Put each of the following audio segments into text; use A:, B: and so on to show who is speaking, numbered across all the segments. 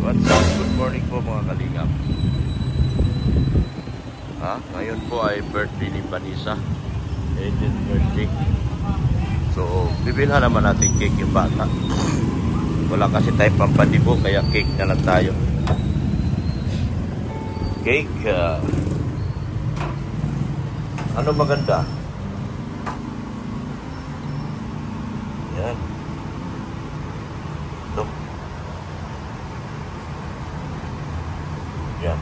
A: What's up? Good morning po mga kalingap. Ngayon po ay birthday ni Vanessa. 18th birthday. So, bibilhan naman natin cake yung bata. Wala kasi tayo pampadibo, kaya cake na lang tayo. Cake. Ano maganda? Yan. Ito. Yan.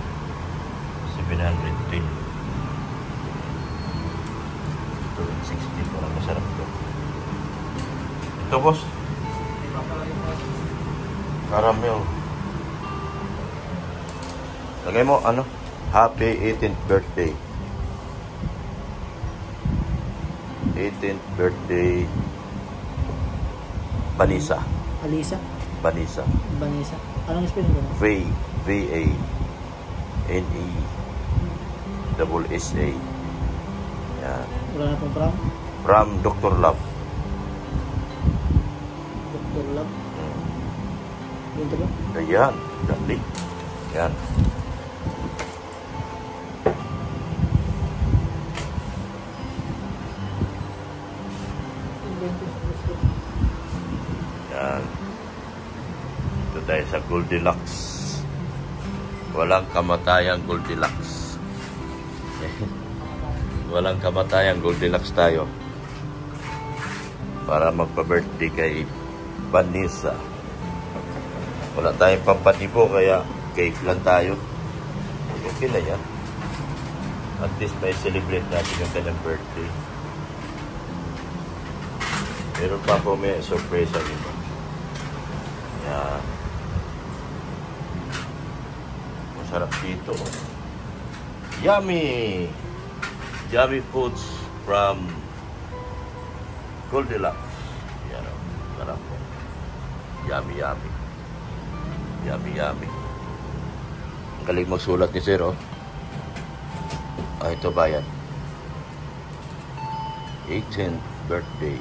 A: 710. 260. Parang masarap ito. Ito, boss. Caramel. Lagay mo, ano? Happy 18th birthday. 18th birthday. Vanessa.
B: Alisa?
A: Vanessa.
B: Vanessa. Anong spelling mo?
A: V-A-N-E-S-S-A. Yan.
B: Wala na pong from?
A: From Dr. Love.
B: Dr. Love? Yun ito ba?
A: Ayan. Dali. Yan. Yan. Ito tayo sa Goldilocks. Walang kamatayang Goldilocks. Walang kamatayang Goldilocks tayo. Para magpa-birthday kay Vanessa. Wala tayong pampatibo, kaya cake lang tayo. Okay na yan. At least may celebrate natin yung kanyang birthday. Meron pa po may surprise ang iba. Yan. Masarap dito. Yummy! Yummy foods from Goldilocks. Yan o. Sarap po. Yummy, yummy. Yummy, yummy. Ang galing magsulat ni Sir, oh. Ito ba yan? 18th birthday.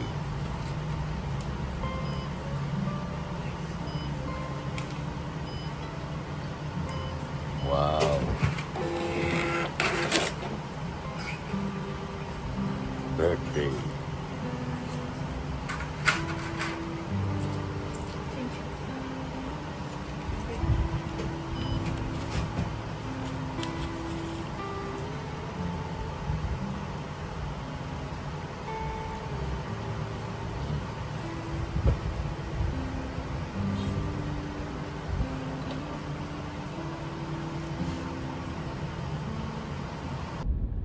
A: Wow. Birthday.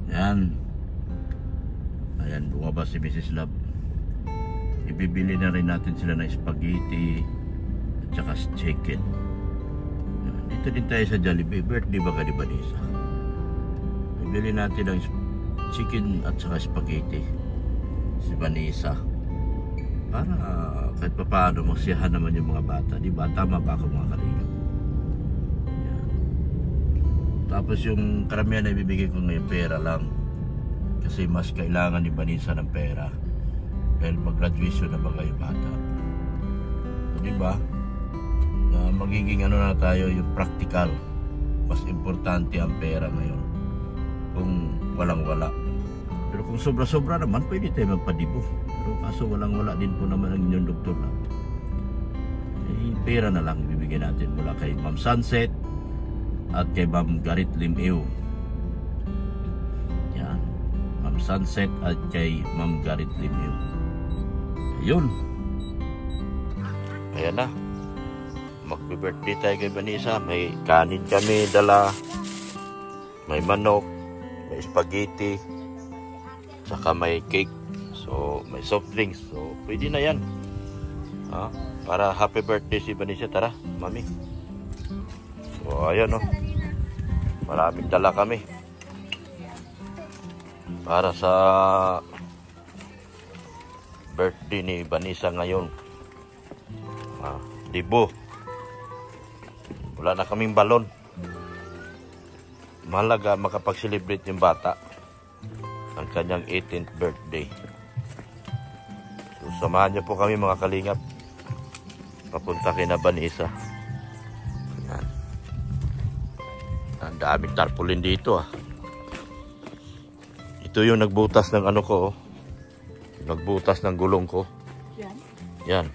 A: Yan. Ayan, bumaba si Mrs. Love. Ibibili na rin natin sila ng spaghetti at saka chicken. Dito din tayo sa Jollibee. Birthday ba ka ni Vanessa? Bibili natin ng chicken at saka spaghetti si Vanessa. Para kahit pa paano magsiyahan naman yung mga bata. Di ba? Tama ba ako mga kalingap? Tapos yung karamihan na ibibigay ko ngayon pera lang. Kasi mas kailangan ni Vanessa ng pera. Dahil mag-graduation na baga yung bata. So, diba? Magiging ano na tayo, yung practical. Mas importante ang pera ngayon. Kung walang-wala. Pero kung sobra-sobra naman, pwede tayo magpadibo. Pero kaso walang-wala din po naman ang inyong doktor na. Pera na lang ibibigay natin mula kay Ma'am Sunset at kay Ma'am Garit Limeu. Yan. Ma'am Sunset at kay Ma'am Garit Limeu. Ayun. Ayan na. Magbe-birthday tayo kay Vanessa. May kanin kami dala. May manok. May spaghetti. Saka may cake. So, may soft drinks. So, pwede na yan. Para happy birthday si Vanessa. Tara, mami. So, ayan o. Maraming dala kami. Para sa birthday ni Vanessa ngayon. Dibo. Wala na kaming balon. Mahalaga makapag-celebrate yung bata. Ang kanyang 18th birthday. So, samahan niyo po kami mga kalingap. Papunta kay na Vanessa. Yan. Ang daming tarpaulin dito ah. Ito yung nagbutas ng ano ko oh. Nagbutas ng gulong ko. Yan.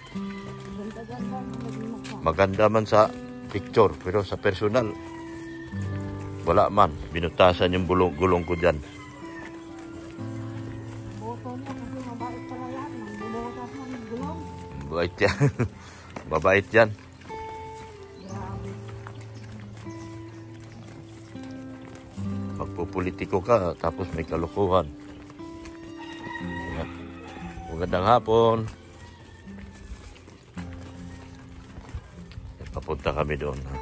A: Maganda man sa picture pero sa personal wala man. Binutasan yung gulong ko dyan. Mabait yan. Mabait yan. Magpupolitiko ka tapos may kalukuhan. Yan. Magandang hapon. Papunta kami doon. Ha?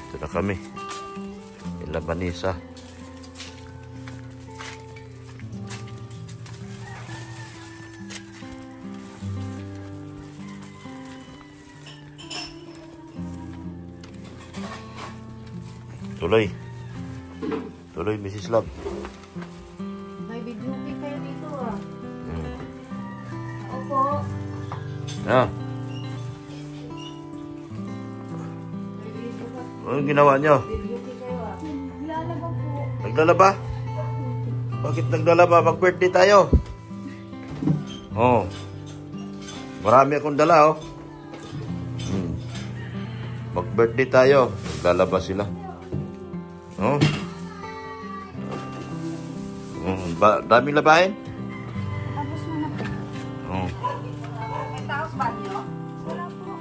A: Ito na kami. Ilabanisa. Tuloy. Tuloy, Mrs. Love.
B: May video kayo dito ah. Opo.
A: Ah. Anong ginawa nyo?
B: Video kayo ah. Naglalaba po.
A: Naglalaba? Bakit naglalaba? Mag-birthday tayo. Oh. Marami akong dala oh. Mag-birthday tayo. Naglalaba sila. Oh. Daming labahin?
B: Tapos mo na po.
A: Oh.
B: May taos ba niyo? Wala po.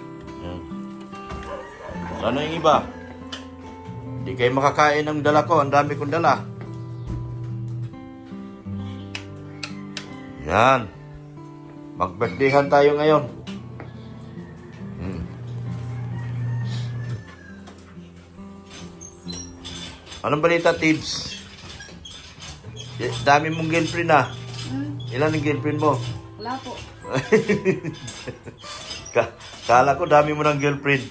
A: Yan. Sana yung iba? Hindi kayo makakain ng dala ko. Ang dami kong dala. Yan. Mag-birthdayhan tayo ngayon. Anong balita, Tibbs? Dami mong girlfriend ah. Ilan ang girlfriend mo?
B: Wala po.
A: Kala ko dami mo ng girlfriend.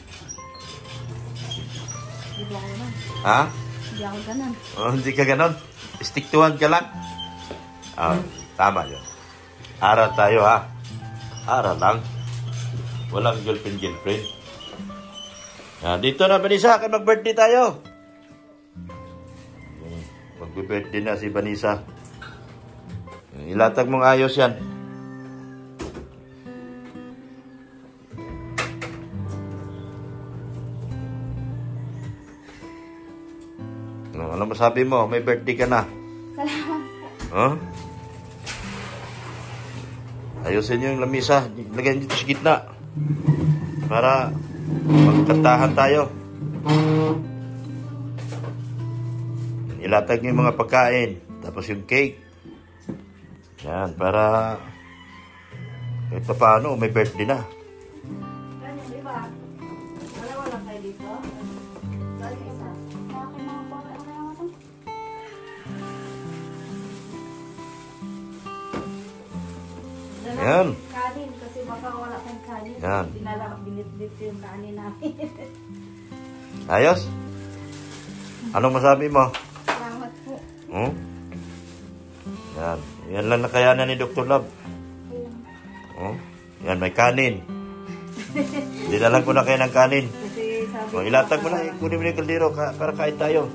B: Hindi ako ganun.
A: Ha?
B: Hindi ako ganun.
A: Oh, hindi ka ganon? Stick to one ka lang? Ah, tama yun. Aral tayo ha. Aral lang. Walang girlfriend. Ah, dito na, Vanessa. Kan mag-birthday tayo. Mag-birthday na si Vanessa. Ilatag mong ayos yan. Ano masabi mo? May birthday ka na.
B: Salamat.
A: Huh? Ayusin nyo yung lamisa. Lagyan dito sa gitna. Para magkantahan tayo. Ilatag nyo yung mga pagkain. Tapos yung cake. Yan, para kahit pa paano, may birthday na.
B: Ganyan, di ba? Wala lang kayo dito. Ganyan isa. Okay mga po. Okay mga po.
A: Yan.
B: Kanin, kasi baka wala kang kanin.
A: Yan.
B: Binit yung kanin namin.
A: Ayos? Anong masabi mo?
B: Salamat po.
A: Yan. Yan lang nakayanan ni Dr. Love. Yan, may kanin. Dinalan ko na kayo ng kanin.
B: Kasi sabi
A: Ilatag mo na, kunin mo na yung kaldero para kain tayo.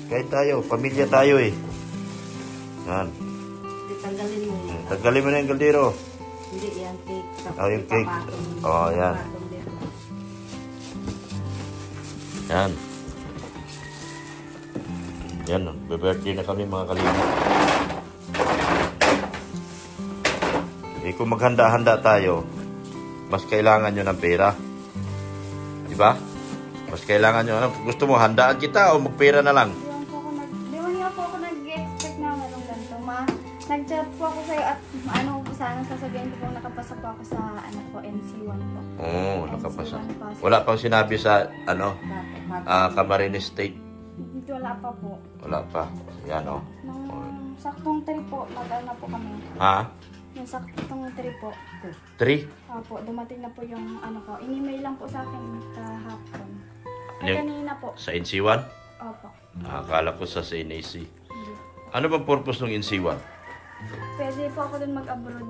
A: Kain tayo, pamilya tayo eh. Yan.
B: tanggalin mo.
A: Tanggalin mo na yung kaldero.
B: Hindi, yan cake.
A: Oh, yung cake. Oh, yan. Yan. Yan, be-birthday na kami mga kalingap. Eh, kung maghanda-handa tayo, mas kailangan nyo ng pera. Diba? Mas kailangan nyo. Gusto mo, handaan kita o magpera na lang?
B: Di ba niya po ako nag-expect na marong ganito, ma? Nag-chat po ako sa'yo at ano po sana sasabihin ko po nakapasa po ako sa ano po, NC1 po.
A: Oo, nakapasa. Wala pang sinabi sa ano, Camarines State.
B: Dito wala pa po.
A: Wala pa. Yan o.
B: Nung saktong 3 po, mag-ano po kami.
A: Ha?
B: Yung saktong 3 po.
A: 3?
B: Opo, dumating na po yung ano ko. In-email lang po sa akin kahapon. Ay,
A: Yung-
B: kanina po.
A: Sa NC1?
B: Opo.
A: Akala ko sa NAC.
B: Hindi.
A: Ano bang purpose ng NC1?
B: Pwede po ako din mag-abroad.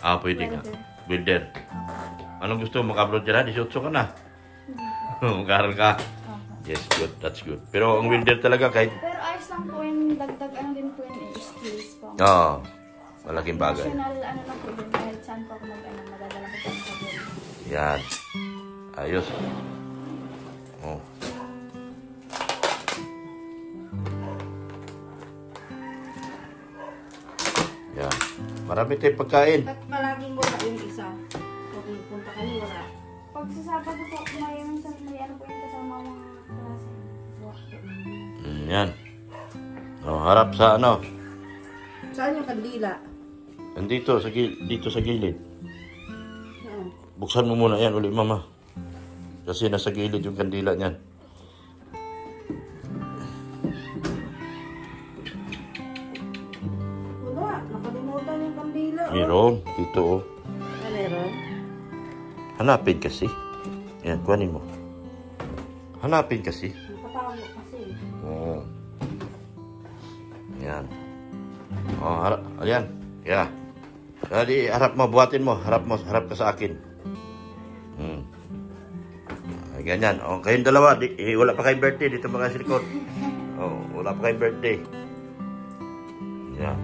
A: Ah, pwede ka. Welder. Anong gusto mo? Mag-abroad ka na? 18 ka na. Mag-aaral ka. Yes, good. That's good. Pero ang welder talaga kahit...
B: Pero ayos lang po yung dagdag ano din po yung skills po.
A: Oo. Malaking bagay.
B: National ano na po din. Kahit saan po ako madadala ko po sa buwan.
A: Yan. Ayos. Oh. Yan. Marami tayong pagkain.
C: Ba't palaging wala yung isa? Pag punta kami, wala.
B: Pag sa Sabado po, may ano po yung kasama mga klase.
A: Yan. Oh, harap sa ano?
C: Saan yung kandila?
A: Nandito dito sa gilid.
C: Oo.
A: Buksan mo muna yan uli, mama. Kasi nasa gilid yung kandila niyan.
C: Wala, nakalimutan yung kandila.
A: Meron. Dito, oh.
C: Meron?
A: Hanapin kasi. Yan, kuhanin mo. Hanapin kasi.
C: Nakatago kasi.
A: Oo. Yan. Oh, harap. Ayan. Yeah. Jadi, harap mo. Buhatin mo. Harap mo. Harap ka sa akin. Ay, ganyan. Oh, kayong dalawa. Wala pa kayong birthday. Dito mga sa likod. Oh, wala pa kayong birthday. Yan.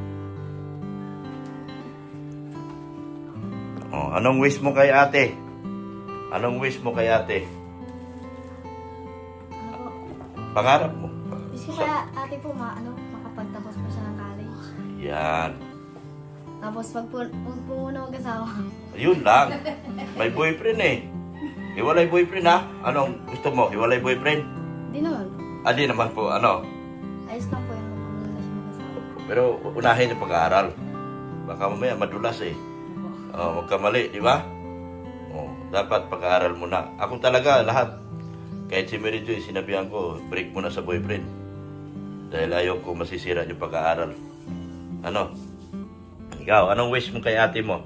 A: Oh, anong wish mo kay ate? Anong wish mo kay ate? Pangarap mo.
B: Kasi kaya ate po makapagtapos po siya ng college.
A: Yan.
B: Tapos pag po muna mag-asawa.
A: Yun lang. May boyfriend eh. Hiwalay boyfriend ha? Anong gusto mo? Hiwalay boyfriend?
B: Di naman.
A: Di naman po. Ano?
B: Ayos lang po yung muna siya mag-asawa.
A: Pero unahin yung pag-aaral. Baka mamaya madulas eh. Huwag ka mali, di ba? Dapat pag-aaral muna. Ako talaga lahat. Kahit si Mary Joy, sinabihan ko, break muna sa boyfriend. Dahil ayaw ko masisira yung pag-aaral. Ano? Ikaw, anong wish mo kay ate mo?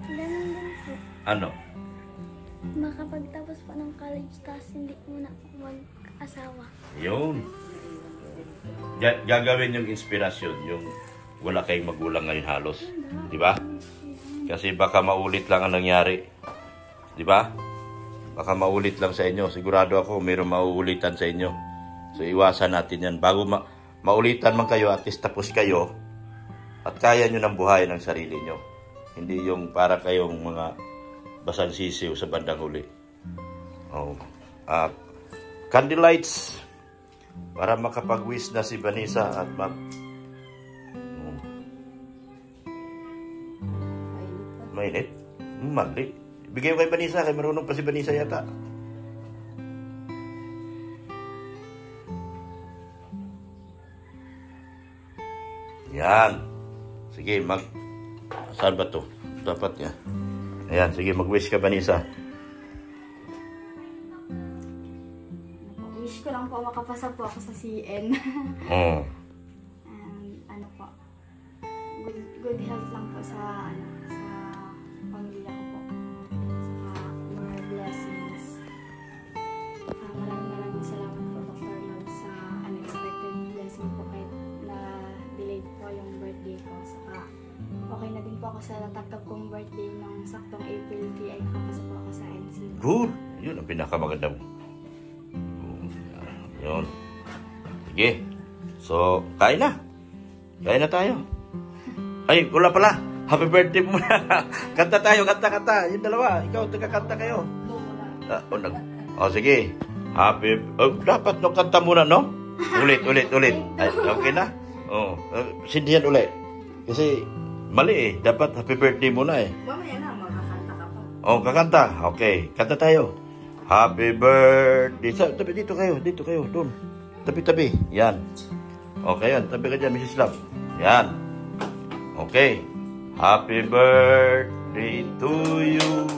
B: Ganun din po.
A: Ano?
B: Makapagtapos po ng college tapos hindi muna ako mag-asawa.
A: Yun. Gagawin yung inspirasyon, yung wala kayong magulang ngayon halos. Di ba? Kasi baka maulit lang ang nangyari. Di ba? Baka maulit lang sa inyo. Sigurado ako mayroong mauulitan sa inyo. So iwasan natin yan. Bago maulitan man kayo, at least tapos kayo at kaya nyo ng buhay ng sarili nyo. Hindi yung para kayong mga basang sisiw sa bandang huli. Candle lights para makapag-wish na si Vanessa at mainit? Mali. Bigay mo kay Vanessa, kay marunong pa si Vanessa yata. Yan. Sige, saan ba to? Dapat niya. Ayan, sige, mag-wish ka, Vanessa.
B: Wish ko lang po makapasa po ako sa CN.
A: Oh.
B: Ano po, good health lang po sa pamilya ko po. Saka more blessings. Maraming salamat po, Dr. Love, sa unexpected blessing po kahit na delayed po yung birthday ko. Saka okay na din po ako sa natanggap kong birthday nung saktong April 3 ay nakapasa po ako sa NC.
A: Good. Yun ang pinakamaganda mo. Yun. Sige. So, kain na. Kain na tayo. Ay, wala pala. Happy birthday mo na. Kanta tayo, kanta. Yung dalawa. Ikaw, tagakanta kayo. Sige. Dapat no, kanta muna, no? Ulit. Ay, okay na? Sindihan ulit. Kasi, mali eh. Dapat happy birthday muna eh.
C: Mamaya na, makakanta ka pa.
A: Kakanta. Okay. Kanta tayo. Happy birthday. Tabi dito kayo. Doon. Tabi. Yan. Okay yan. Tabi ka dyan, Mrs. Love. Yan. Okay. Happy birthday to you.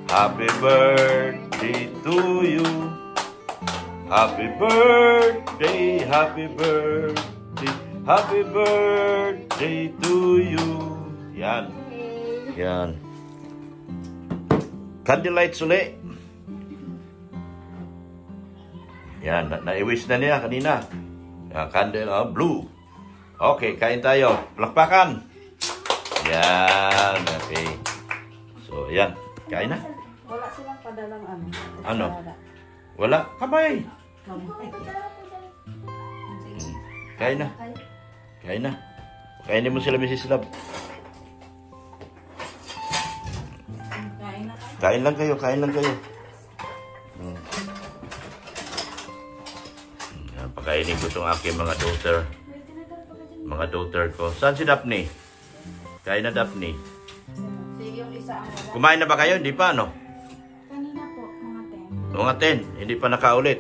A: Happy birthday to you. Happy birthday. Happy birthday to you. Yan. Yan. Candle lights ulit. Yan, na-wish na niya kanina. Yan, candle, blue. Okay, kain tayo. Palakpakan. Yan, okay. So, yan. Kain na.
C: Wala silang padalang ano.
A: Ano? Wala. Kamay. Kain na. Kain na. Kainin mo sila, Mrs. Love.
C: Kain na kayo.
A: Kain lang kayo, kain lang kayo. Yan, pakainin ko itong aking mga daughter. Mga daughter ko. Saan si Daphne? Kain na, Daphne.
C: Sige, yung isa ang wala.
A: Kumain na ba kayo? Hindi pa, no?
B: Kanina po, mga 10.
A: Mga 10. Hindi pa nakaulit.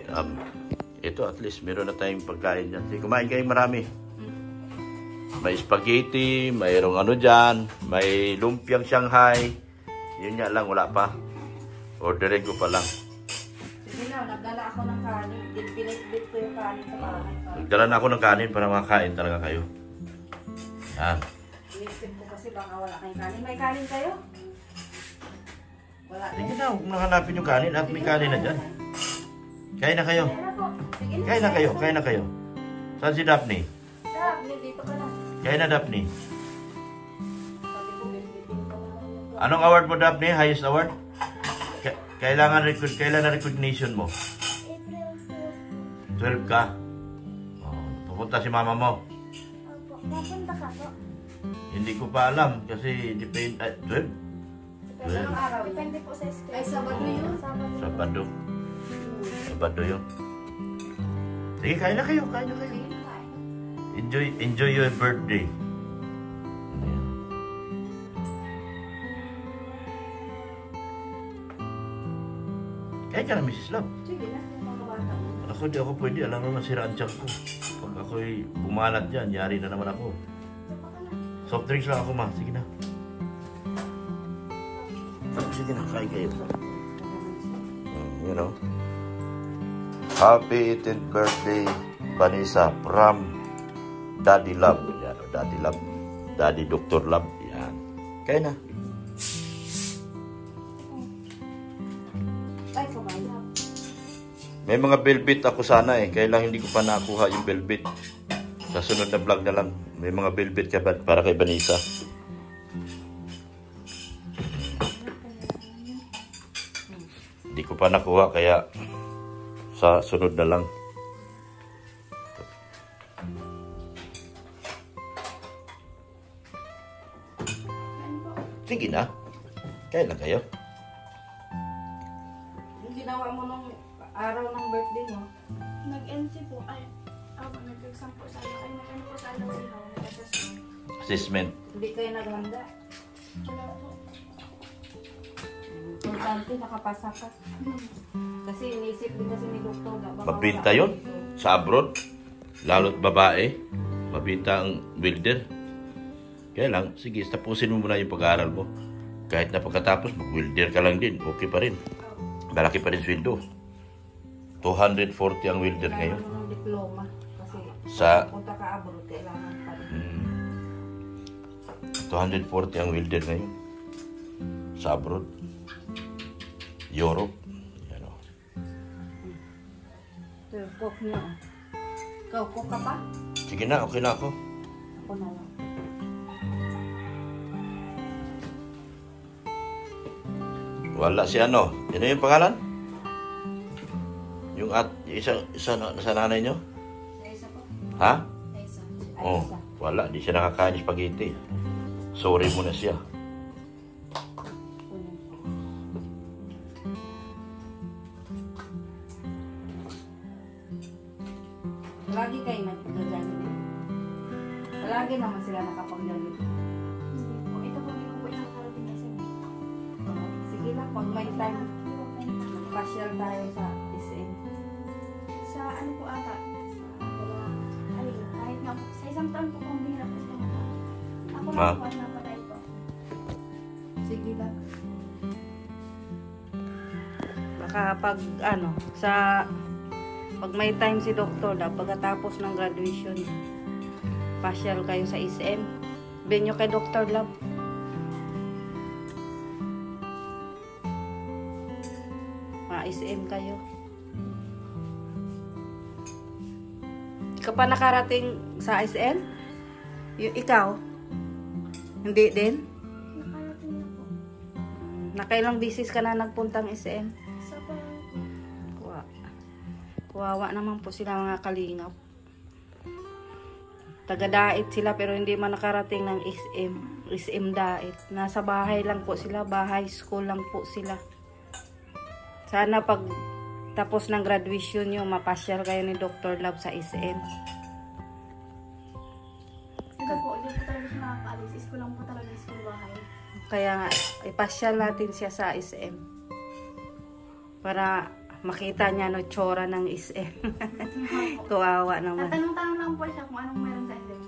A: Ito, at least, meron na tayong pagkain dyan. Sige, kumain kayo marami. May spaghetti, mayroong ano dyan, may lumpiang Shanghai. Yun nga lang, wala pa. Orderin ko pa lang.
C: Sige na, nagdala ako ng kanin. Pilit-pilit ko yung kanin sa bahay.
A: Nagdala na ako ng kanin para makakain talaga kayo. Yan.
C: Inisip ko kasi baka wala kayong kanin. May kanin kayo? Wala.
A: Sige na, huwag mo hanapin yung kanin at may kanin na dyan. Kain na kayo.
C: Sige na.
A: Kain na kayo, kain na kayo. Saan si Daphne?
C: Sarap, dito ka na.
A: Kain na, Daphne.
C: Sabi ko, pilit-pilit ko na.
A: Anong award mo, Daphne? Highest award? Kailan na recognition mo?
B: April
A: 12 ka. Oh, pupunta si mama mo.
B: Opo, pupunta ka po.
A: Hindi ko pa alam kasi depende. 12?
C: Anong araw?
B: Depende po sa school.
C: Ay, Sabado yun.
B: Sabado.
A: Sabado yun. Sige, kain na kayo, kain na kayo. Enjoy your birthday. Kain ka na, Mrs. Love.
C: Sige na, yung mga bata.
A: Ako, di ako pwede. Alam mo, masira ang tiyan ko. Pag ako'y bumalat dyan, yari na naman ako. Soft drinks lang ako, ma. Sige na. Sige na, kain kayo. You know. Happy 18th birthday, Vanessa, from Daddy Love. Yan, Daddy Love. Daddy Dr. Love. Yan. Kain na.
C: Ay, kumain.
A: May mga velvet ako sana eh. Kaya lang hindi ko pa nakuha yung velvet. Sa sunod na vlog na lang. May mga velvet ka ba para kay Vanessa? Hindi ko pa nakuha kaya sa sunod na lang. Sige na. Kaya lang kayo.
C: Yung ginawa mo nung araw ng birthday mo,
B: Nag-NC po. Ay, nag-exam po sana. Ay, nag-ano po sana siya. Nag-assessment.
A: Assessment.
C: hindi kayo naghanda.
B: Wala po.
C: Importante, nakapasa ka. Kasi inisip din kasi ni Doktor na baka
A: Mabinta
C: wala
A: yun
C: ka dito.
A: sa abroad. Lalo't babae. Mabinta ang welder. Kaya lang, sige, tapusin mo muna yung pag-aaral mo. Kahit na pagkatapos, mag-welder ka lang din. Okay pa rin. Malaki pa rin sweldo. 240 ang welder ngayon.
C: Kailangan mo ng diploma. Kasi
A: Sa-
C: punta ka abroad, kailangan pa rin.
A: 240 ang welder ngayon. Sa abroad. Europe. Yan o.
C: Ito yung cook niyo. Ikaw, cook ka pa?
A: Sige na, okay na ako.
C: Ako na lang.
A: Wala si ano. Ano yung pangalan? Yung isa sa nanay nyo?
C: Isa po.
A: Ha?
C: Isa.
A: Oh, wala. Di siya nakakain ng spaghetti. Sorry muna siya.
C: Lagi kayo nagpag-jollibee. Lagi naman sila nakapag-jollibee.
B: Hindi po. Ito po, hindi ko po nakakarating na sa
C: Sige lang, pag may time, pasyal tayo sa SM.
B: Sa ano po ata? Sa ay, kahit nga po. Sa isang taon po kung bihira po ito. Ako
A: Ma?
B: lang po ang napatay po.
C: Sige lang. Baka pag ano, pag may time si Doktor daw, pagkatapos ng graduation, pasyal kayo sa SM. Benyo kay Dr. Love. SM kayo. Di ka pa nakarating sa SM? Ikaw? Hindi din?
B: Nakarating na po.
C: Nakailang bisis ka na nagpuntang SM?
B: Sa parang
C: Kuwawa naman po sila mga kalingap. Taga-dait sila pero hindi man nakarating ng SM. SM dait. Nasa bahay lang po sila. Bahay school lang po sila. Sana pag tapos ng graduation nyo, mapasyal kayo ni Dr. Love sa SM.
B: ito po, hindi po talaga siya nakakaalis. School lang po talaga, school bahay.
C: Kaya nga, ipasyal natin siya sa SM. Para makita niya no tsura ng SM. Kawawa naman.
B: Tatanong-tanong lang po siya kung anong meron sa SM.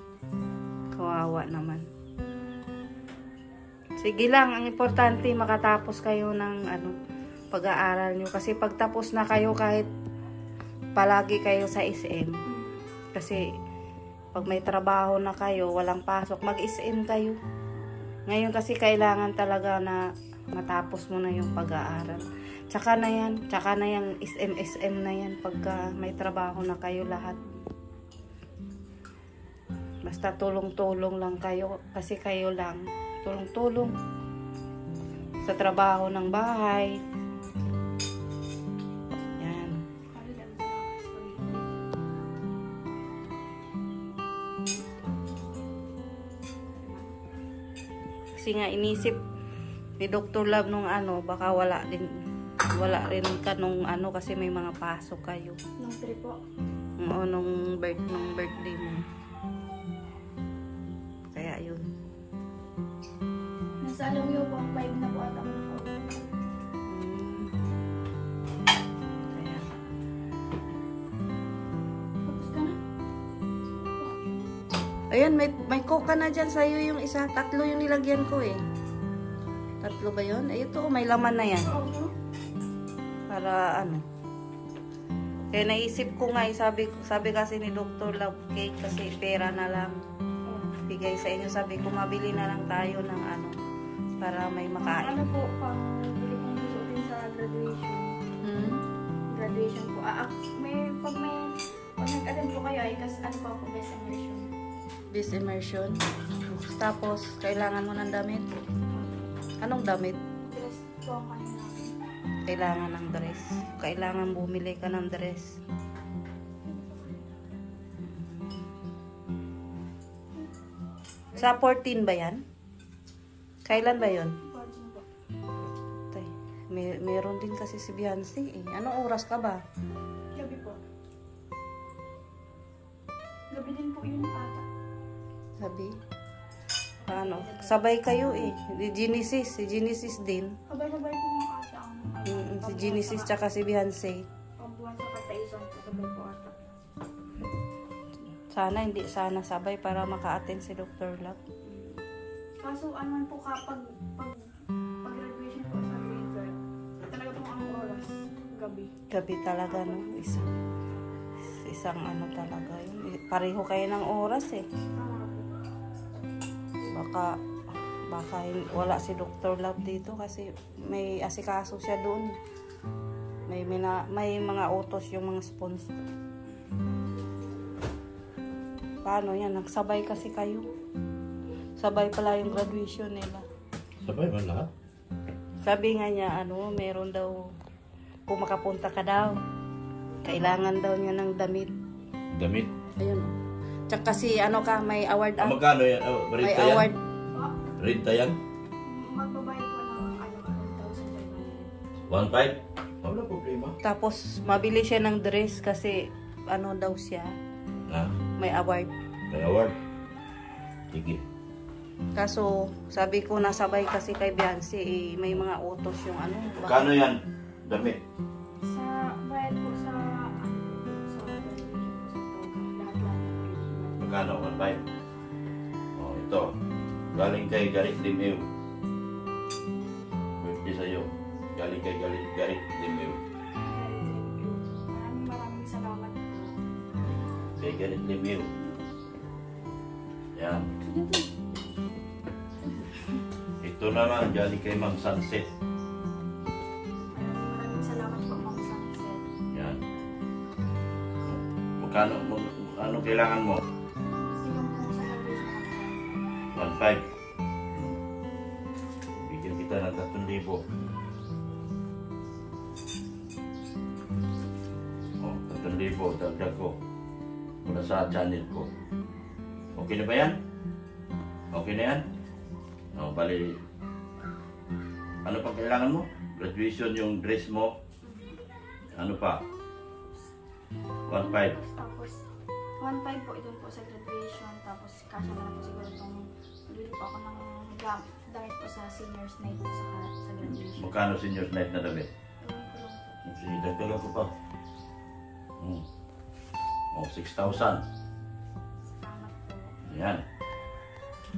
C: Kawawa naman. Sige lang, ang importante makatapos kayo ng pag-aaral nyo. Kasi pagtapos na kayo kahit palagi kayo sa SM. Kasi pag may trabaho na kayo, walang pasok, mag-SM kayo. Ngayon kasi kailangan talaga na matapos mo na yung pag-aaral. Tsaka na yan SM na yan pagka may trabaho na kayo lahat. Basta tulong-tulong lang kayo kasi kayo lang. Tulong-tulong sa trabaho ng bahay. Yan. Kasi nga inisip ni Dr. Love nung baka wala rin ka nung kasi may mga pasok kayo.
B: Nung 3 po.
C: Oo, nung birthday mo. Kaya yun.
B: Nasa alam niyo po, 5 na po at ako nakauwi.
C: Kaya
B: Tapos ka na?
C: ayun, may coke na dyan sa'yo yung isa. 3 yung nilagyan ko eh. 3 ba yun? Eh, ito, may laman na yan.
B: Oo.
C: Para Kaya naisip ko nga, sabi kasi ni Dr. Love Cake kasi pera na lang. Bigay sa inyo, sabi ko mabili na lang tayo ng para may makain.
B: Ano po, pang bili kong susutin sa graduation. Graduation po. Pag nag-attend po kayo ay po, best immersion.
C: This immersion. Tapos, kailangan mo ng damit. Anong damit?
B: Dress po ang kayo namin.
C: Kailangan ng dress. Kailangan bumili ka ng dress. Sa 14 ba yan? Kailan ba yun?
B: 14 po.
C: Tay, meron din kasi si Beyonce eh. Anong oras ka ba?
B: Gabi po. Gabi din po yun ata.
C: Sabi? Paano? Sabay kayo eh. Si Genesis din.
B: Sabay-sabay po mga ata ang
C: Si Genesis tsaka si Beyonce.
B: pagbuwan sa kataisan po. Sabay po ata.
C: Hindi sana sabay para maka-attend si Dr. Love.
B: Kaso ano po kapag pag-graduation po sa grade 12, talaga po ang oras, gabi.
C: Gabi talaga no. Isang talaga yun. Pareho kayo ng oras eh.
B: Tama po.
C: Baka wala si Dr. Love dito kasi may asikaso siya doon. May mga utos yung mga sponsor. Paano yan? Nagsabay kasi kayo. Sabay pala yung graduation nila.
A: Sabay ba lahat?
C: Sabi nga niya, meron daw, kung makapunta ka daw, kailangan daw niya ng damit.
A: Damit?
C: Ayun. Tsaka kasi may award.
A: Magkano yan?
C: May
A: Renta yan?
C: award.
A: Renta yan?
B: Magbabayad po ng 1,500.
A: 1.5? Wala problema.
C: Tapos, mabili siya ng dress kasi, daw siya, may award.
A: May award? Sige.
C: Kaso, sabi ko, nasabay kasi kay Beyonce, may mga utos yung
A: Kano yan? Damit?
B: Sa bayad po sa graduation po sa program, lahat-lahat na po.
A: Magkano? 1.5? Oh, ito. Galing kay Garit Dimeo. Birthday sa'yo. Galing kay Garit Dimeo.
B: Maraming salamat po.
A: Kay Garit Dimeo. Yan. Ito naman, galing kay Ma'am Sunset.
B: Maraming salamat po, Ma'am Sunset.
A: Yan. Ano kailangan mo?
B: Tingnan po sa graduation
A: 1.5. Bigyan kita ng 3,000. Oh, 3,000 dagdag ko. Mula sa channel ko. Okay na ba yan? Okay na yan? Oh, bali. Ano pa kailangan mo? Graduation yung dress mo. Ano pa? 1.5.
B: Tapos, 1.5 po ito po sa graduation. Tapos, kasya na lang po siguro itong bili po ako ng damit po sa seniors night po sa graduation.
A: Magkano seniors night na damit?
B: Ewan ko lang po.
A: Sige, dagdagan ko pa. Oh, 6,000.
B: Salamat po.
A: Yan.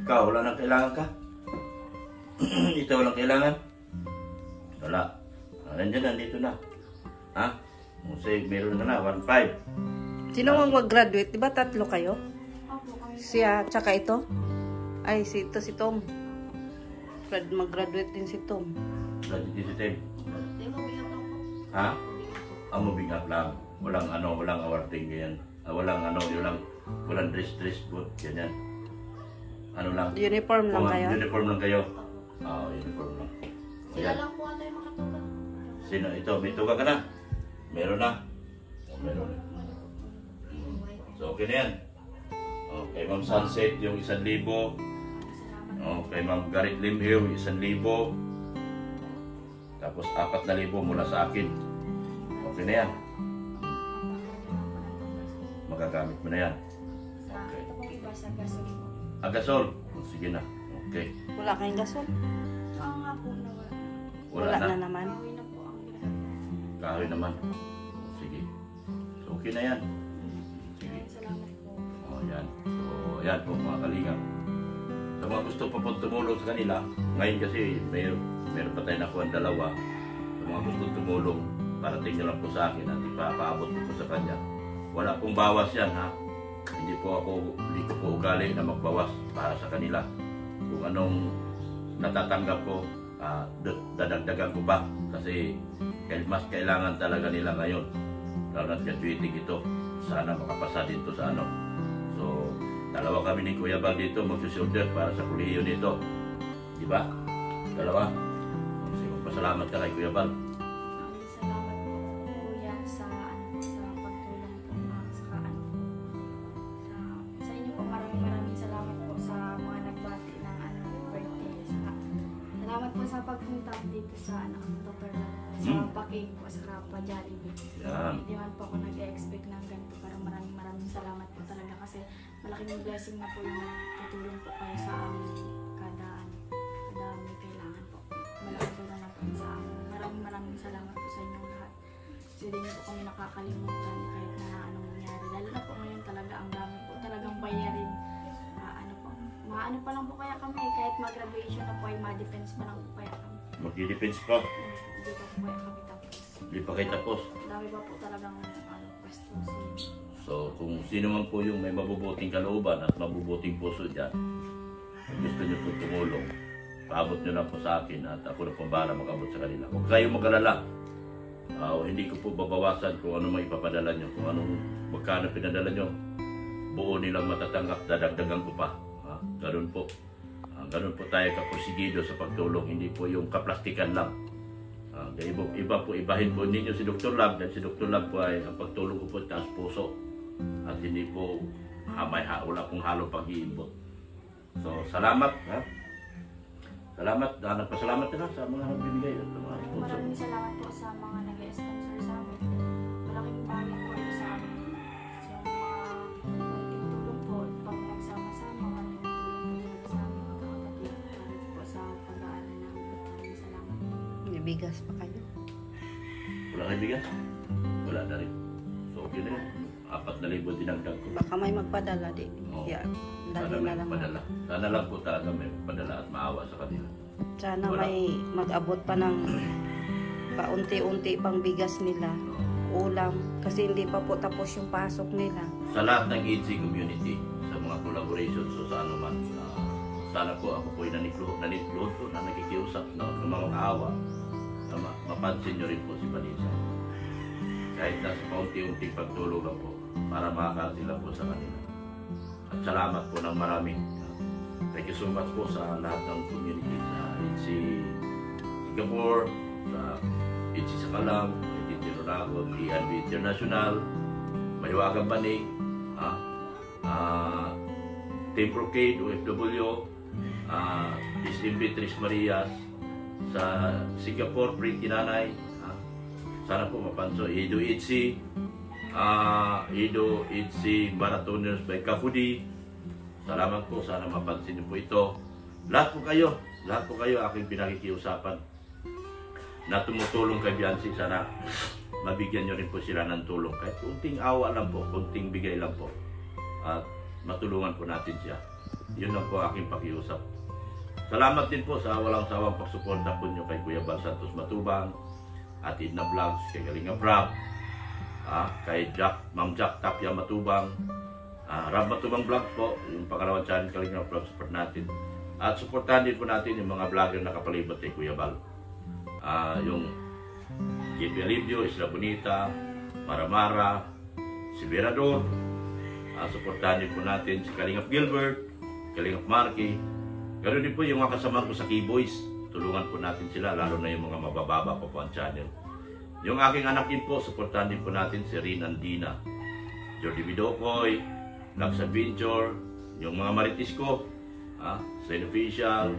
A: Ikaw, wala nang kailangan ka? Ito walang kailangan? Wala. Nandiyan, nandito na. Ha? Musig, meron na 1.5.
C: Sino ang mag-graduate? Di ba 3 kayo?
B: Opo, kami po.
C: Siya, tsaka ito? Ay, si Tom. Mag-graduate din si Tom.
A: Graduate si Tim.
B: Hindi mo bigyan lang po.
A: Ha?
B: Bigyan po.
A: Ang mabing up lang. Walang awarding ganyan. Walang dress po. Ganyan. Ano lang?
C: Uniform lang kayo?
A: Uniform lang kayo?
B: Opo.
A: Oo, uniform lang.
B: Sila
A: Ayan.
B: lang po ata yung makatulog.
A: Sino? Ito, may tuka ka na? Meron na? Oh, meron na. So, okay na yan. Okay, Ma'am Sunset, yung 1,000.
B: Salamat.
A: Okay, Ma'am Garrett Limhill, 1,000. Tapos 4,000 mula sa akin. Okay na yan. Magagamit mo na yan.
B: Sa ito pong iba sa gasoline po.
A: Agasol. Sige na. Okay.
C: Wala kayong gasol?
B: Ang nga po na wala.
A: Wala na.
C: naman.
B: Kahoy na po ang ginagawa.
A: Kahoy naman. Sige. So, okay na yan. Sige.
B: Salamat po.
A: O, yan. So, ayan po mga kalingap. Sa mga gusto pa po tumulong sa kanila, ngayon kasi meron pa tayo nakuha ang 2. Sa mga gusto tumulong, parating nyo lang po sa akin at ipapaabot ko po sa kanya. Wala pong bawas yan, ha? Hindi ko po ugali na magbawas para sa kanila. Kung anong natatanggap ko, dadagdagan ko pa. Kasi mas kailangan talaga nila ngayon. Lalo na't graduating ito. Sana makapasa dito sa ano. So, 2 kami ni Kuya Bal dito magsusorder para sa kolehiyo nito. Di ba? 2. Kasi magpasalamat ka kay Kuya Bal.
B: Maraming salamat po kuya sa pagtulong po sa inyo po. Maraming salamat po sa mga nagbati ng birthday. Salamat po sa pagpunta dito sa Dr. Lab sa pa-cake po sa pa-Jollibee.
A: Yan.
B: Hindi man po ako nag-expect ng ganito, pero maraming salamat po talaga kasi malaking blessing na po yung tutulong po kayo sa amin kada may kailangan po. Malaking tulong na po sa amin. Maraming salamat po sa inyong lahat. Kasi hindi niyo po kami nakakalimutan kahit na anong nangyari. Lalo na po ngayon talaga ang dami po talagang bayarin. Maano pa lang po kaya kami kahit mag-graduation na po ay ma-defense pa lang po kaya kami.
A: Mag-defense pa.
B: Hindi pa po kaya kami tapos.
A: Hindi pa kayo tapos.
B: Dami pa po talagang questions.
A: So, kung sino man po yung may mabubuting kalooban at mabubuting puso dyan, kung gusto nyo po tumulong, paabot nyo na po sa akin at ako na po bahala mag-abot sa kanila. Huwag kayong mag-alala. Hindi ko po babawasan kung ano may ipapadala nyo, kung anong magkano pinadala nyo. Buo nilang matatanggap, dadagdagan ko pa. Ganun po. Ganun po tayo kaprosigido sa pagtulong, hindi po yung kaplastikan lang. Iba po, ibahin po ninyo si Dr. Lab, dahil si Dr. Lab po ay ang pagtulong ko po taas puso at hindi po wala pong halong pag-iimbot. So, salamat. Salamat. Nagpasalamat na sa mga nagbibigay at mga sponsor.
B: Maraming salamat po sa mga nag-sponsor sa amin. Malaking bagay po ito sa amin. So, malaking tulong po pag nagsama-sama. Malaking tulong po sa amin magkakapatid po sa pag-aaral namin. Maraming salamat.
C: May bigas pa kayo?
A: Wala kayo bigas? Wala na rin. So, okay na yun. 4,000 dinagdag ko.
C: Baka may magpadala di.
A: Oo.
C: Yeah.
A: Sana
C: Dali
A: may
C: na lang.
A: padala. Sana lang po talaga may padala at maawa sa kanila.
C: Sana
A: Wala.
C: may mag-abot pa ng paunti-unti pang bigas nila. Ulam. Kasi hindi pa po tapos yung pasok nila.
A: Sa lahat ng EDC community, sa mga collaborations o sa ano man, sana po ako po yung nanikluhod po na nakikiusap ng mga kaawa na mapansin nyo rin po si Vanessa. Kahit nasa paunti-unti pagtulong lang po para makakasila po sa kanila. At salamat po ng marami. Thank you so much po sa lahat ng community sa ITSI Singapore, sa ITSI Sakalam, ITSI Rorago, TNB International, Maywagang Banig, Team Brocade, OFW, SMB Tres Marias, sa Singapore, Pretty Nanay, sana po mapanso, Ido ITSI, Ido ITSI Marathoners by Kafudi. Salamat po, sana mapansin niyo po ito. Lahat po kayo aking pinakikiusapan na tumutulong kay Biancy. Sana mabigyan nyo rin po sila ng tulong. Kahit kunting awa lang po, kunting bigay lang po. At matulungan po natin siya. Yun lang po aking pakiusap. Salamat din po sa walang sawang pagsuporta po nyo kay Kuya Bal Santos Matubang, at Edna Vlogs, kay Kalinga Prab, kay Ma'am Jack Tapia Matubang, Rab Matubang Vlogs po, yung pangalawang channel Kalinga Prab, support natin. At supportahan din po natin yung mga vlogger na kapalibot kay Kuya Bal. Yung JP Alivio, Isla Bonita, Maramara, si Verador. Supportahan din po natin si Kalingap Gilbert, Kalingap Marky. Ganoon din po yung mga kasama ko sa Keyboys. Tulungan po natin sila, lalo na yung mga mabababa pa po ang channel. Yung aking anak din po, supportahan din po natin si Rin Andina, Jordi Bidokoy, Lax Adventure, yung mga maritis ko, Sain Official,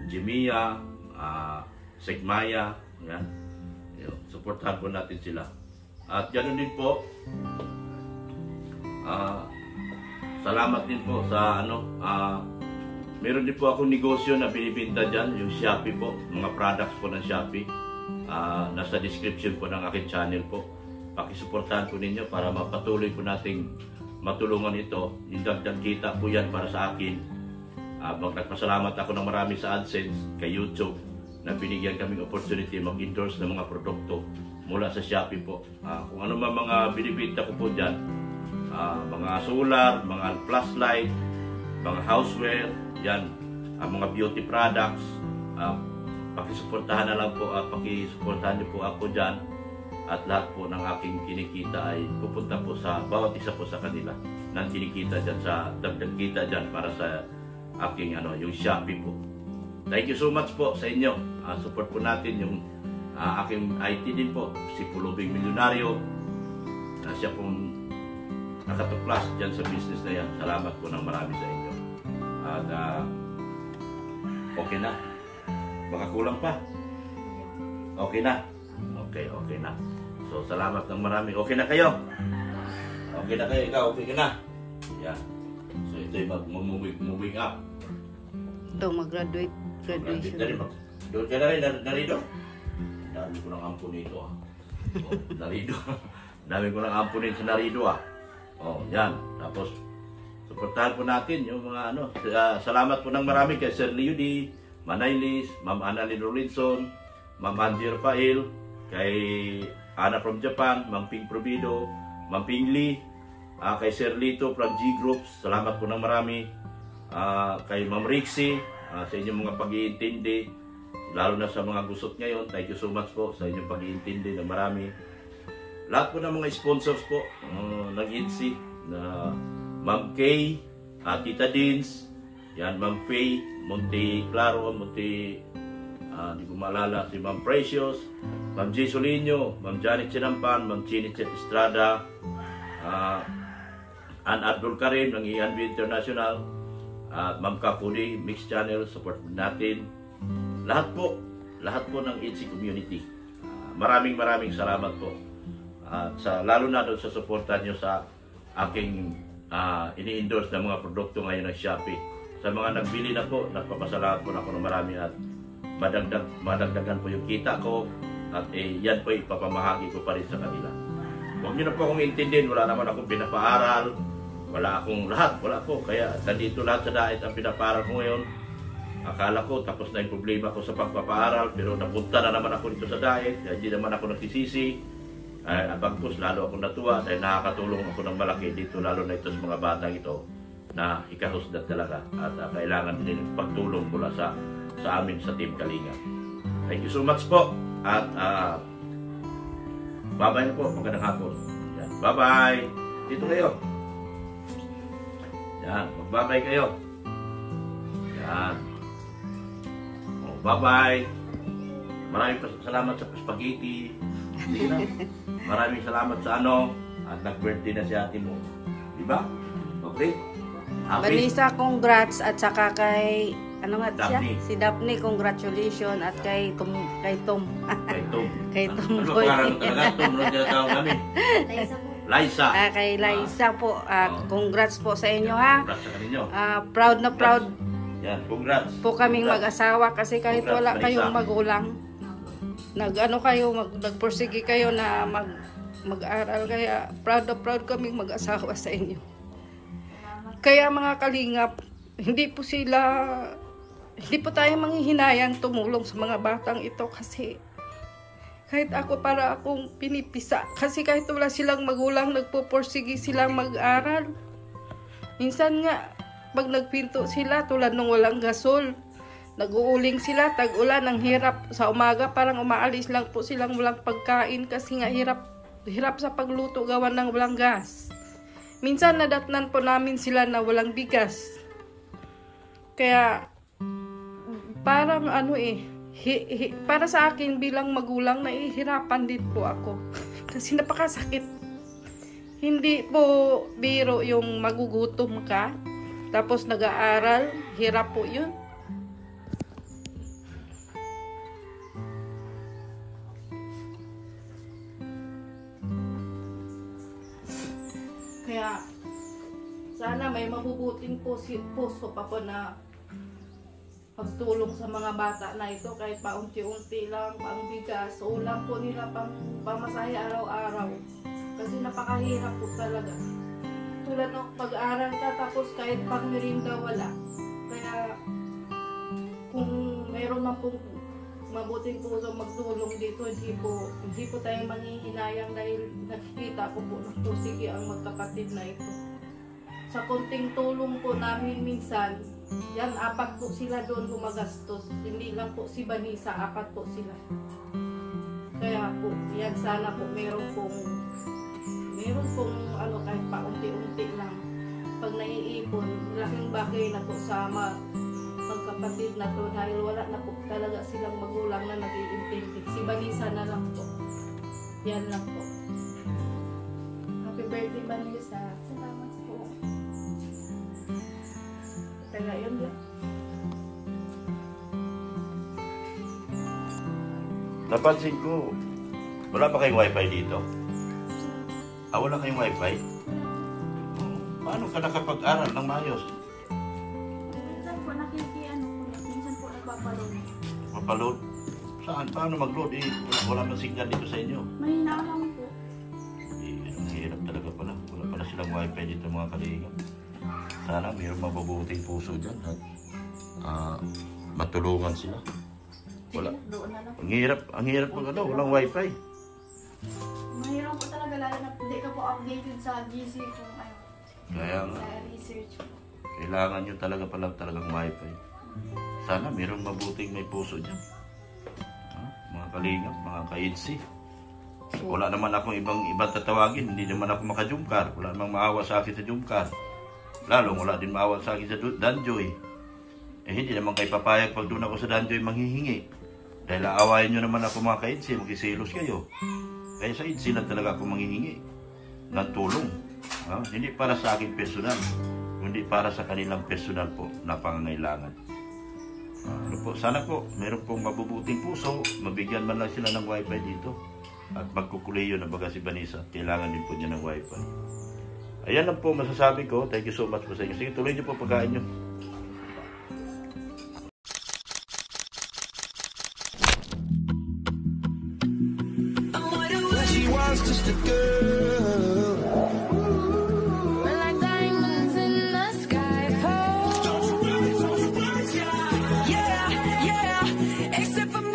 A: Jimia, Segmaya, yan. Supportahan po natin sila. At ganoon din po, salamat din po sa meron din po akong negosyo na binibinta dyan, yung Shopee po, mga products po ng Shopee. Nasa description po ng aking channel po. Pakisuportahan po ninyo para mapatuloy po nating matulungan ito. Yung dagdag kita po yan para sa akin. Nagpasalamat ako ng marami sa AdSense, kay YouTube, na binigyan kaming opportunity mag-endorse ng mga produkto mula sa Shopee po. Kung ano man mga binibinta ko po dyan, mga solar, mga flashlight, mga houseware, yan, mga beauty products, pakisuportahan na lang po, pakisuportahan niyo po ako dyan, at lahat po ng aking kinikita ay pupunta po sa bawat isa po sa kanila ng kinikita dyan, sa dagdag kita dyan para sa aking yung Shopee po. Thank you so much po sa inyo. Support po natin yung aking IT din po, si Pulubing Milyonaryo. Siya pong nakatuklas dyan sa business na yan. Salamat po ng marami sa inyo. At okay na. Baka kulang pa. Okay na. Okay na. So salamat ng marami. Okay na kayo. Okay na kayo. Ikaw, okay ka na. Yan. So ito yung moving up.
C: Ito, mag-graduation.
A: Doon ka na rin, narido. Dami ko ng ampun nito. Narido. Dami ko ng ampun nito sa narido. Yan. Tapos, suportahan po natin yung mga salamat po ng marami kay Sir Leo D, Manaylis, Ma'am Annalyn Rolinson, Ma'am Angie Rafael, kay Ana from Japan, Ma'am Ping Provido, Ma'am Ping Lee, kay Sir Lito from G Groups, salamat po ng marami, kay Ma'am Rixie, sa inyong mga pag-iintindi, lalo na sa mga gusot ngayon. Thank you so much po sa inyong pag-iintindi na marami. Lahat po ng mga sponsors po ng ITSI, na Ma'am Kay, Tita Dins, yan, Ma'am Faye, Monte Claro, Monte, hindi ko maalala, si Ma'am Precious, Ma'am J. Solino, Ma'am Janet Sinampan, Ma'am Chinichet Estrada, Ann Abdul Karim ng IANB International, at Ma'am Kapuli, Mix Channel, support natin. Lahat po ng ITSI community. Maraming salamat po. At lalo na doon sa supportan nyo sa aking ini-endorse na mga produkto ngayon ng Shopee. Sa mga nagbili na po, nagpapasalamat po na ako ng marami at madagdagan po yung kita ko, at yan po ipapamahagi ko pa rin sa kanila. Huwag nyo na po akong intindihin, wala naman akong pinapaaral, wala akong lahat, wala po. Kaya nandito lahat sa Dait ang pinapaaral ko ngayon. Akala ko tapos na yung problema ko sa pagpapaaral, pero napunta na naman ako dito sa Dait, kaya hindi naman ako nagsisisi. Bagkus, lalo akong natuwa dahil nakakatulong ako ng malaki dito, lalo na ito sa mga batang ito na ikahusdat talaga, at kailangan din ng pagtulong mula sa amin sa Team Kalinga. Thank you so much po, at bye-bye na po, magandang hapon. Yan. Bye-bye! Dito kayo. Yan, mag-bye-bye kayo. Yan. Oh, bye-bye. Maraming salamat sa spaghetti. Hindi na. Maraming salamat sa at nag-birthday na si ate mo. Diba? Okay? Happy?
C: Vanessa, congrats. At saka kay,
A: Daphne.
C: Si Daphne, congratulations. At kay Tom.
A: Kay Tom.
C: Kay Tom
A: Ano
C: Boy.
A: ba talaga? Tom, ano tinatawag namin?
B: Liza po.
A: Liza.
C: Kay Liza po. Congrats po sa inyo, ha.
A: Congrats sa kanyo.
C: Proud na proud
A: Yan, congrats.
C: po kaming mag-asawa kasi kahit
A: Congrats,
C: wala
A: Vanessa.
C: kayong magulang, nagpursige kayo na mag-aral, kaya proud na proud kaming mag-asawa sa inyo. Kaya mga kalingap, hindi po tayo manghihinayang tumulong sa mga batang ito kasi kahit ako para akong pinipisa kasi kahit wala silang magulang, nagpupursige silang mag-aral. Minsan nga pag nagpinto sila tulad nung walang gasol, nag-uuling sila, tag-ulan, ang hirap sa umaga, parang umaalis lang po silang walang pagkain kasi nga hirap sa pagluto gawa ng walang gas. Minsan nadatnan po namin sila na walang bigas. Kaya parang para sa akin bilang magulang, nahihirapan din po ako kasi napakasakit. Hindi po biro yung magugutom ka tapos nag-aaral, hirap po yun. Kaya sana may mabubuting puso pa po na pagtulong sa mga bata na ito kahit paunti-unti lang, pang bigas, ulam po nila, pang pamasahe araw-araw. Kasi napakahirap po talaga. Tulad ng pag-aaral ka tapos kahit pang merinda wala. Kaya kung mayroon man pong mabuting puso magtulong dito, hindi po tayo manghihinayang dahil nakikita ko po na pusigi ang magkapatid na ito. Sa konting tulong po namin minsan, yan, 4 po sila doon gumagastos. Hindi lang po si Vanessa, 4 po sila. Kaya po, yan sana po meron pong kahit paunti-unti lang. Pag naiipon, laking bagay na po sa magkapatid na to dahil wala na po talaga silang magulang na nag-iintindi. Si Vanessa na lang po. Yan lang po. Happy birthday, Vanessa. Salamat po. Kaya yun lang.
A: Napansin ko, wala pa kayong wifi dito? Wala kayong wifi? Paano ka nakapag-aral ng maayos?
B: Minsan po minsan po nagpapaload.
A: Mapaload? Saan? Paano mag-load? Wala man signal dito sa inyo.
B: Mahina lang po.
A: Ang hirap talaga pala. Wala pala silang wifi dito mga kalinga. Sana mayroong mabubuting puso dyan at matulungan sila. Wala.
B: Doon na lang.
A: Ang hirap pag walang wifi.
B: Mahirap po talaga lalo na hindi ka po updated sa GC kung
A: Kaya nga,
B: sa research po.
A: kailangan nyo talagang wifi. Sana mayroong mabuting may puso dyan. Mga kalingap, mga ka-EDC. Wala naman akong ibang tatawagin. Hindi naman ako maka-Jumcar. Wala namang maawa sa akin sa Jumcar. Lalo, wala din maawa sa akin sa Danjoy. Hindi naman kayo papayag pag doon ako sa Danjoy manghihingi. Dahil aawayan nyo naman ako mga ka-EDC, magkisilos kayo. Kaya sa EDC lang talaga ako manghihingi ng tulong. Hindi para sa akin personal, kundi para sa kanilang personal po na pangangailangan. Sana po, meron pong mabubuting puso, mabigyan man lang sila ng wifi dito. At magkukuleyo na baga si Vanessa, kailangan din po niya ng wifi. Ayan lang po masasabi ko. Thank you so much po sa inyo. Sige, tuloy niyo po pagkain niyo.
D: She was just a girl.
E: We're like diamonds in the sky. Yeah, yeah. Except for me.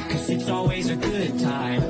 D: Cause it's always a good time.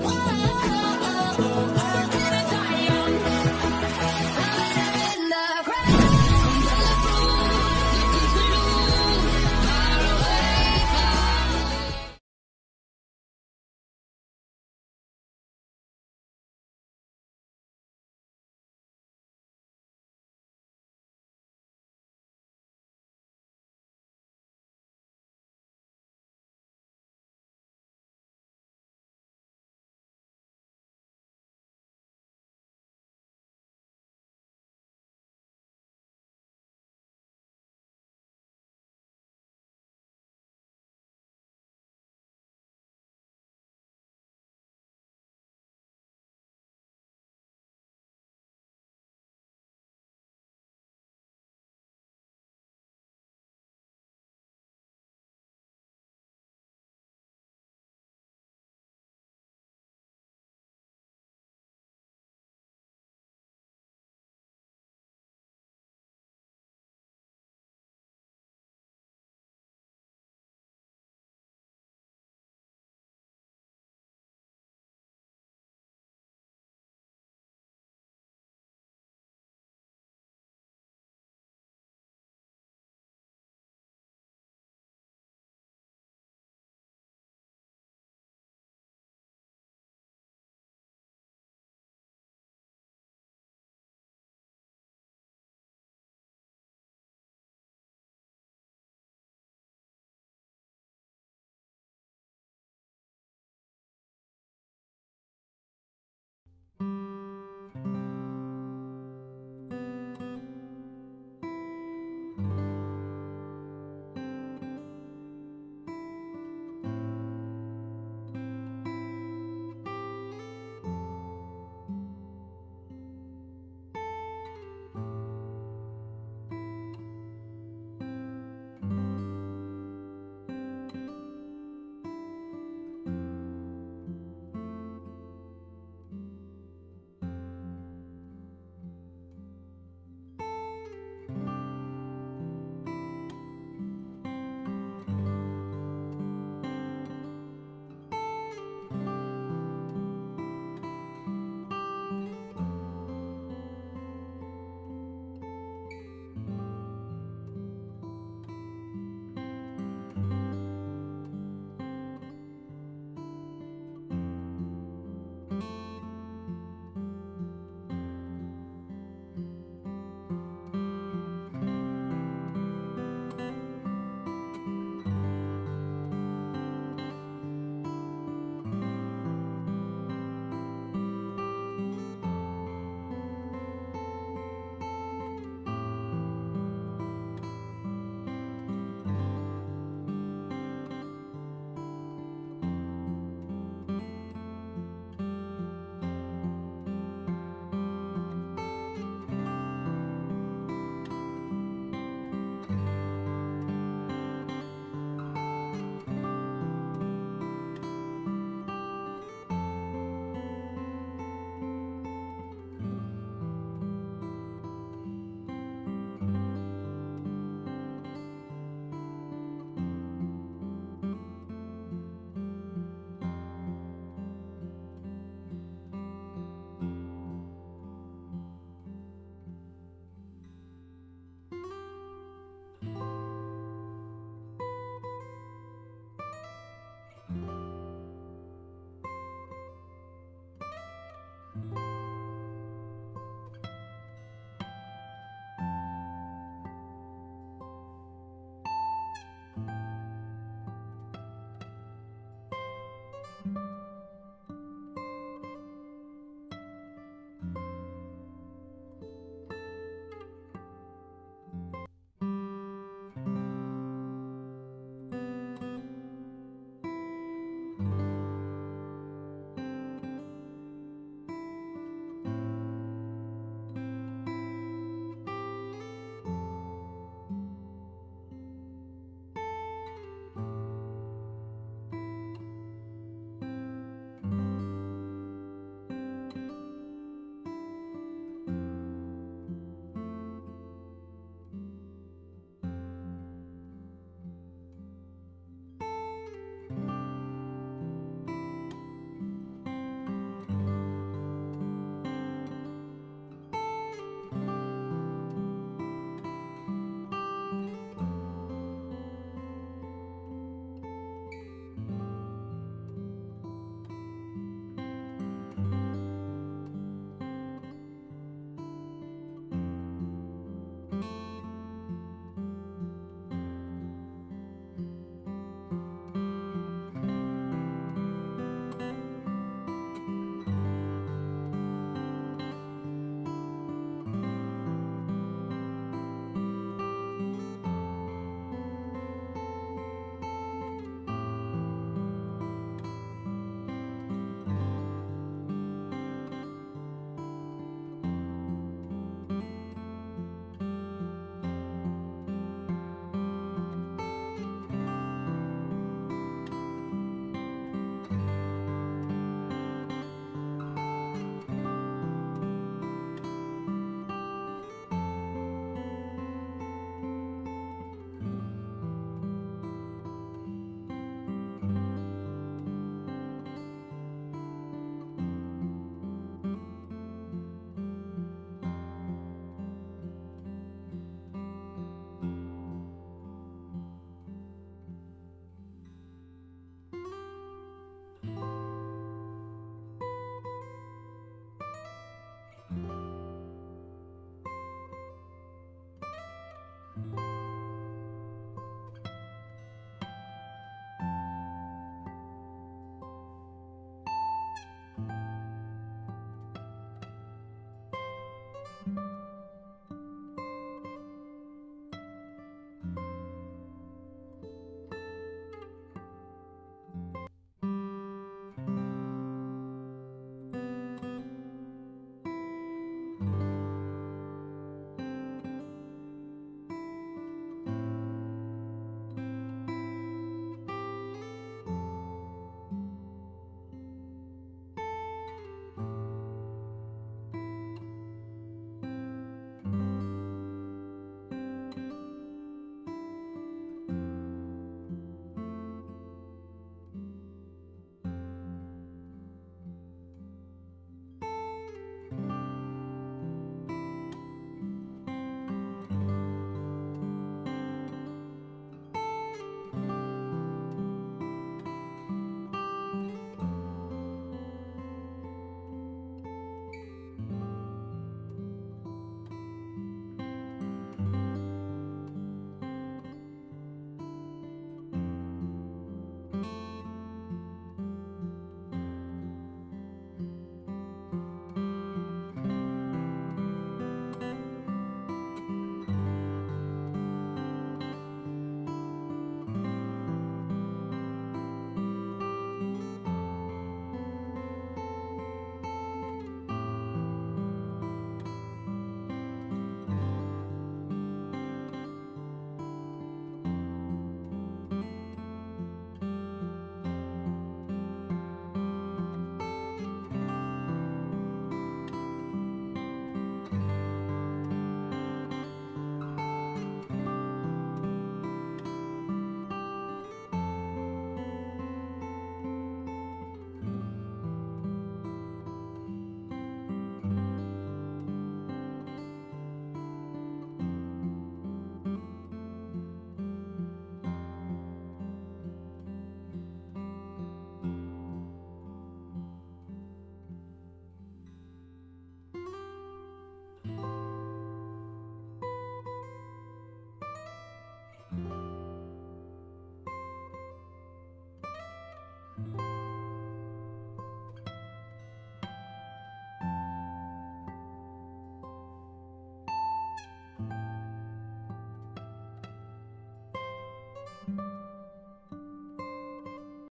B: po.